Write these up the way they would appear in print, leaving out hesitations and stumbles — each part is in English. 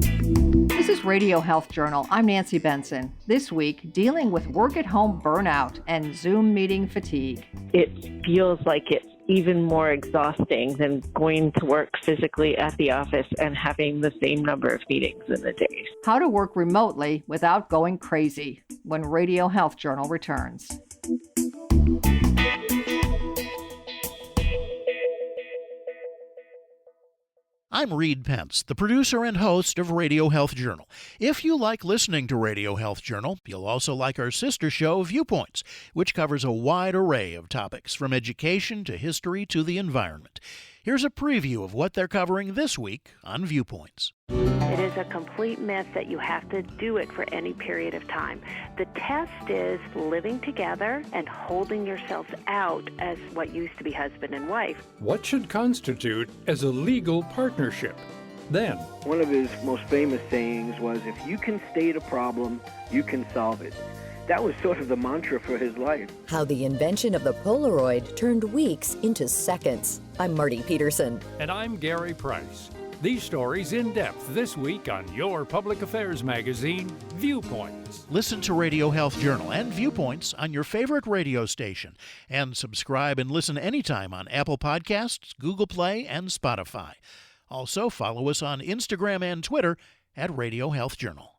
This is Radio Health Journal. I'm Nancy Benson. This week, dealing with work-at-home burnout and Zoom meeting fatigue. It feels like it's even more exhausting than going to work physically at the office and having the same number of meetings in a day. How to work remotely without going crazy when Radio Health Journal returns. I'm Reed Pence, the producer and host of Radio Health Journal. If you like listening to Radio Health Journal, you'll also like our sister show, Viewpoints, which covers a wide array of topics from education to history to the environment. Here's a preview of what they're covering this week on Viewpoints. It is a complete myth that you have to do it for any period of time. The test is living together and holding yourselves out as what used to be husband and wife. What should constitute as a legal partnership? Then, one of his most famous sayings was, if you can state a problem, you can solve it. That was sort of the mantra for his life. How the invention of the Polaroid turned weeks into seconds. I'm Marty Peterson. And I'm Gary Price. These stories in depth this week on your public affairs magazine, Viewpoints. Listen to Radio Health Journal and Viewpoints on your favorite radio station. And subscribe and listen anytime on Apple Podcasts, Google Play, and Spotify. Also, follow us on Instagram and Twitter at Radio Health Journal.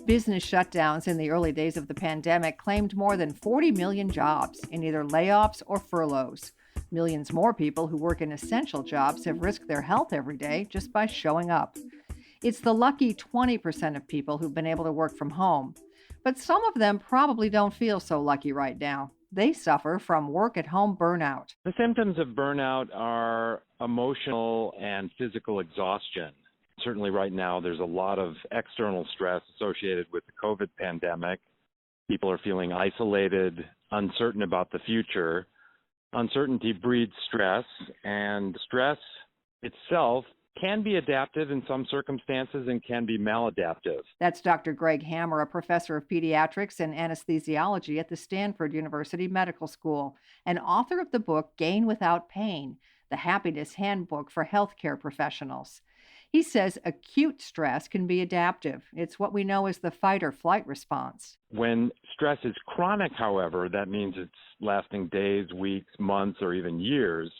Business shutdowns in the early days of the pandemic claimed more than 40 million jobs in either layoffs or furloughs. Millions more people who work in essential jobs have risked their health every day just by showing up. It's the lucky 20% of people who've been able to work from home. But some of them probably don't feel so lucky right now. They suffer from work-at-home burnout. The symptoms of burnout are emotional and physical exhaustion. Certainly right now, there's a lot of external stress associated with the COVID pandemic. People are feeling isolated, uncertain about the future. Uncertainty breeds stress, and stress itself can be adaptive in some circumstances and can be maladaptive. That's Dr. Greg Hammer, a professor of pediatrics and anesthesiology at the Stanford University Medical School, and author of the book Gain Without Pain, the Happiness Handbook for Healthcare Professionals. He says acute stress can be adaptive. It's what we know as the fight or flight response. When stress is chronic, however, that means it's lasting days, weeks, months, or even years.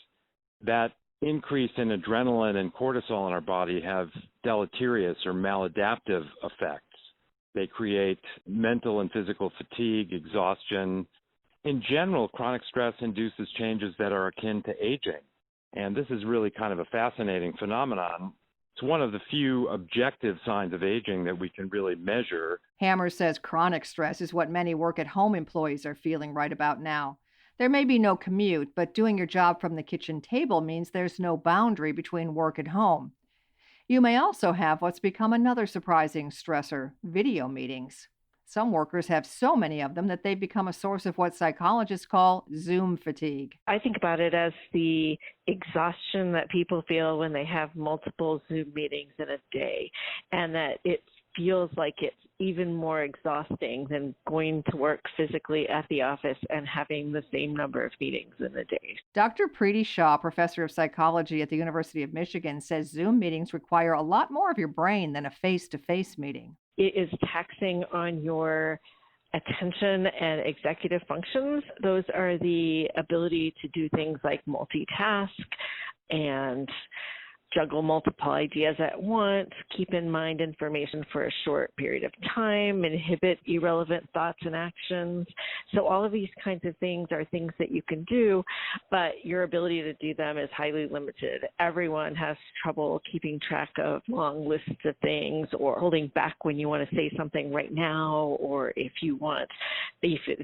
That increase in adrenaline and cortisol in our body have deleterious or maladaptive effects. They create mental and physical fatigue, exhaustion. In general, chronic stress induces changes that are akin to aging. And this is really kind of a fascinating phenomenon. It's one of the few objective signs of aging that we can really measure. Hammer says chronic stress is what many work-at-home employees are feeling right about now. There may be no commute, but doing your job from the kitchen table means there's no boundary between work and home. You may also have what's become another surprising stressor, video meetings. Some workers have so many of them that they've become a source of what psychologists call Zoom fatigue. I think about it as the exhaustion that people feel when they have multiple Zoom meetings in a day, and that it feels like it's even more exhausting than going to work physically at the office and having the same number of meetings in a day. Dr. Preeti Shah, professor of psychology at the University of Michigan, says Zoom meetings require a lot more of your brain than a face-to-face meeting. It is taxing on your attention and executive functions. Those are the ability to do things like multitask and juggle multiple ideas at once, keep in mind information for a short period of time, inhibit irrelevant thoughts and actions. So all of these kinds of things are things that you can do, but your ability to do them is highly limited. Everyone has trouble keeping track of long lists of things or holding back when you want to say something right now, or if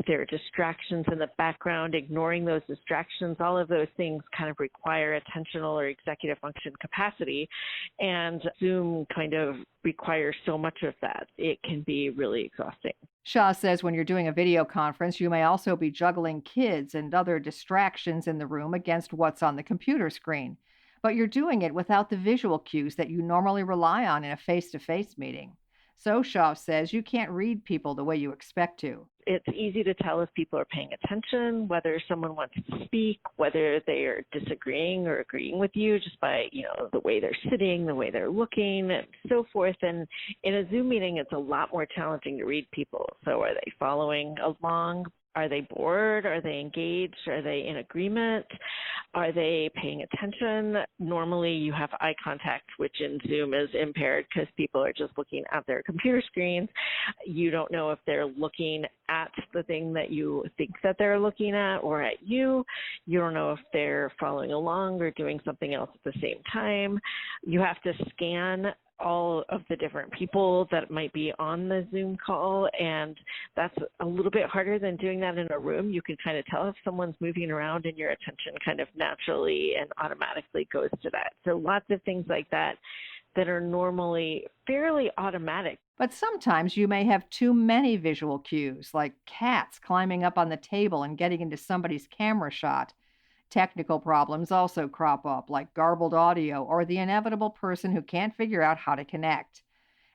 there are distractions in the background, ignoring those distractions. All of those things kind of require attentional or executive function capacity. And Zoom kind of requires so much of that. It can be really exhausting. Shah says when you're doing a video conference, you may also be juggling kids and other distractions in the room against what's on the computer screen. But you're doing it without the visual cues that you normally rely on in a face-to-face meeting. So Shah says you can't read people the way you expect to. it's easy to tell if people are paying attention, whether someone wants to speak, whether they are disagreeing or agreeing with you just by, the way they're sitting, the way they're looking, and so forth. And in a Zoom meeting, it's a lot more challenging to read people. So are they following along? Are they bored? Are they engaged? Are they in agreement? Are they paying attention? Normally you have eye contact, which in Zoom is impaired because people are just looking at their computer screens. You don't know if they're looking at the thing that you think that they're looking at or at you. You don't know if they're following along or doing something else at the same time. You have to scan all of the different people that might be on the Zoom call, and that's a little bit harder than doing that in a room. You can kind of tell if someone's moving around and your attention kind of naturally and automatically goes to that. So lots of things like that are normally fairly automatic. But sometimes you may have too many visual cues, like cats climbing up on the table and getting into somebody's camera shot. Technical problems also crop up, like garbled audio or the inevitable person who can't figure out how to connect.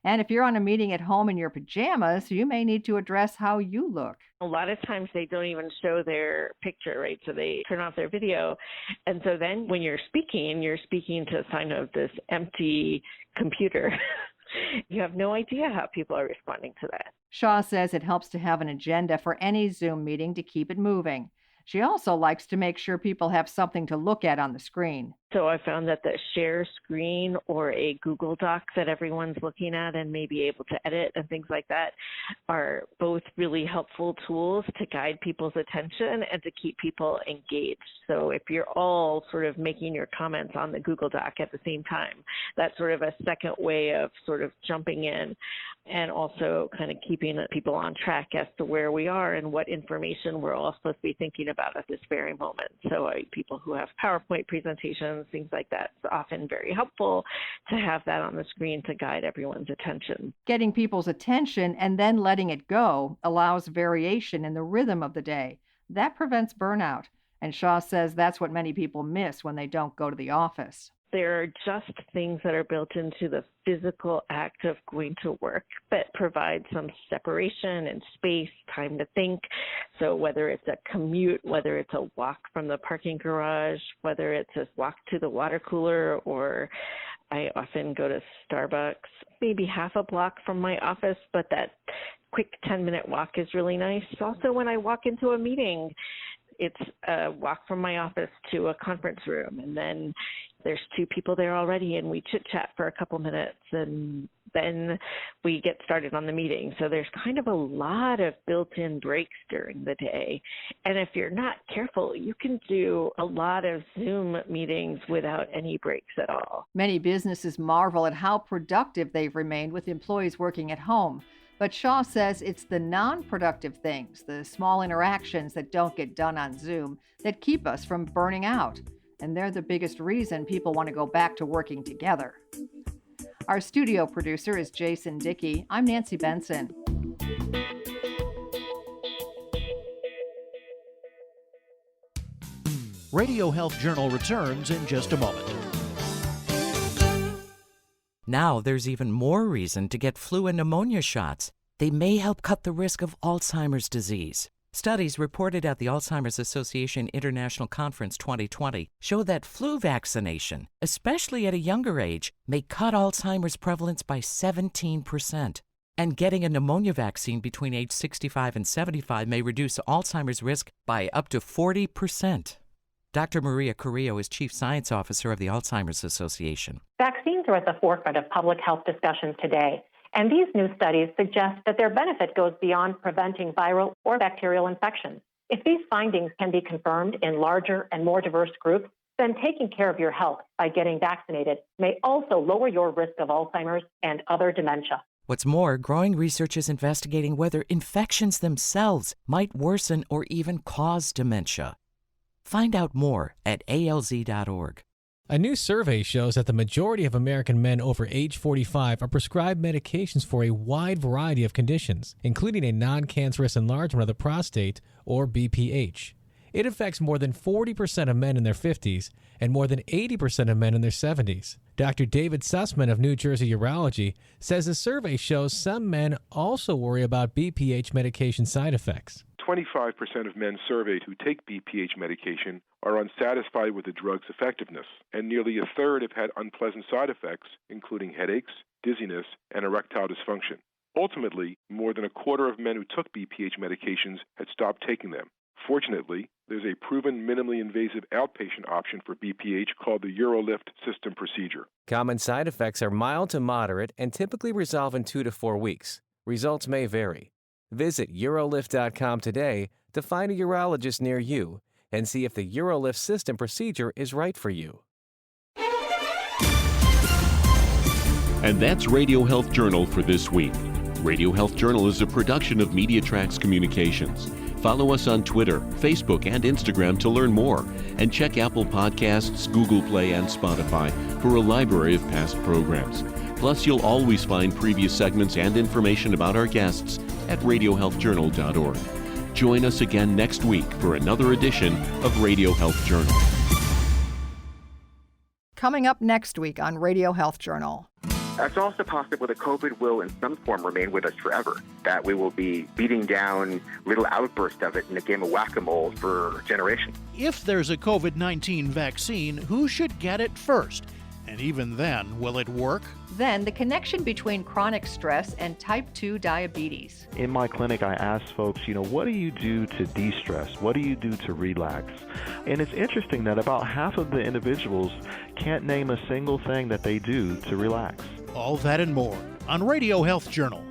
And if you're on a meeting at home in your pajamas, you may need to address how you look. A lot of times they don't even show their picture, right? So they turn off their video. And so then when you're speaking to a sign of this empty computer. You have no idea how people are responding to that. Shaw says it helps to have an agenda for any Zoom meeting to keep it moving. She also likes to make sure people have something to look at on the screen. So I found that the share screen or a Google Doc that everyone's looking at and may be able to edit and things like that are both really helpful tools to guide people's attention and to keep people engaged. So if you're all sort of making your comments on the Google Doc at the same time, that's sort of a second way of sort of jumping in and also kind of keeping people on track as to where we are and what information we're all supposed to be thinking about at this very moment. So people who have PowerPoint presentations, things like that, it's often very helpful to have that on the screen to guide everyone's attention. Getting people's attention and then letting it go allows variation in the rhythm of the day. That prevents burnout. And Shaw says that's what many people miss when they don't go to the office. There are just things that are built into the physical act of going to work that provide some separation and space, time to think. So whether it's a commute, whether it's a walk from the parking garage, whether it's a walk to the water cooler, or I often go to Starbucks, maybe half a block from my office, but that quick 10-minute walk is really nice. Also, when I walk into a meeting, it's a walk from my office to a conference room, and then there's two people there already, and we chit-chat for a couple minutes, and then we get started on the meeting. So there's kind of a lot of built-in breaks during the day. And if you're not careful, you can do a lot of Zoom meetings without any breaks at all. Many businesses marvel at how productive they've remained with employees working at home. But Shaw says it's the non-productive things, the small interactions that don't get done on Zoom, that keep us from burning out. And they're the biggest reason people want to go back to working together. Our studio producer is Jason Dickey. I'm Nancy Benson. Radio Health Journal returns in just a moment. Now there's even more reason to get flu and pneumonia shots. They may help cut the risk of Alzheimer's disease. Studies reported at the Alzheimer's Association International Conference 2020 show that flu vaccination, especially at a younger age, may cut Alzheimer's prevalence by 17%. And getting a pneumonia vaccine between age 65 and 75 may reduce Alzheimer's risk by up to 40%. Dr. Maria Carrillo is Chief Science Officer of the Alzheimer's Association. Vaccines are at the forefront of public health discussions today, and these new studies suggest that their benefit goes beyond preventing viral or bacterial infections. If these findings can be confirmed in larger and more diverse groups, then taking care of your health by getting vaccinated may also lower your risk of Alzheimer's and other dementia. What's more, growing research is investigating whether infections themselves might worsen or even cause dementia. Find out more at alz.org. A new survey shows that the majority of American men over age 45 are prescribed medications for a wide variety of conditions, including a non-cancerous enlargement of the prostate, or BPH. It affects more than 40% of men in their 50s and more than 80% of men in their 70s. Dr. David Sussman of New Jersey Urology says the survey shows some men also worry about BPH medication side effects. 25% of men surveyed who take BPH medication are unsatisfied with the drug's effectiveness, and nearly a third have had unpleasant side effects, including headaches, dizziness, and erectile dysfunction. Ultimately, more than a quarter of men who took BPH medications had stopped taking them. Fortunately, there's a proven minimally invasive outpatient option for BPH called the UroLift system procedure. Common side effects are mild to moderate and typically resolve in 2 to 4 weeks. Results may vary. Visit urolift.com today to find a urologist near you and see if the UroLift system procedure is right for you. And that's Radio Health Journal for this week. Radio Health Journal is a production of MediaTrax Communications. Follow us on Twitter, Facebook, and Instagram to learn more. And check Apple Podcasts, Google Play, and Spotify for a library of past programs. Plus, you'll always find previous segments and information about our guests at radiohealthjournal.org. Join us again next week for another edition of Radio Health Journal. Coming up next week on Radio Health Journal. It's also possible that COVID will in some form remain with us forever, that we will be beating down little outbursts of it in a game of whack-a-mole for generations. If there's a COVID-19 vaccine, who should get it first? And even then, will it work? Then, the connection between chronic stress and type 2 diabetes. In my clinic, I ask folks, what do you do to de-stress? What do you do to relax? And it's interesting that about half of the individuals can't name a single thing that they do to relax. All that and more on Radio Health Journal.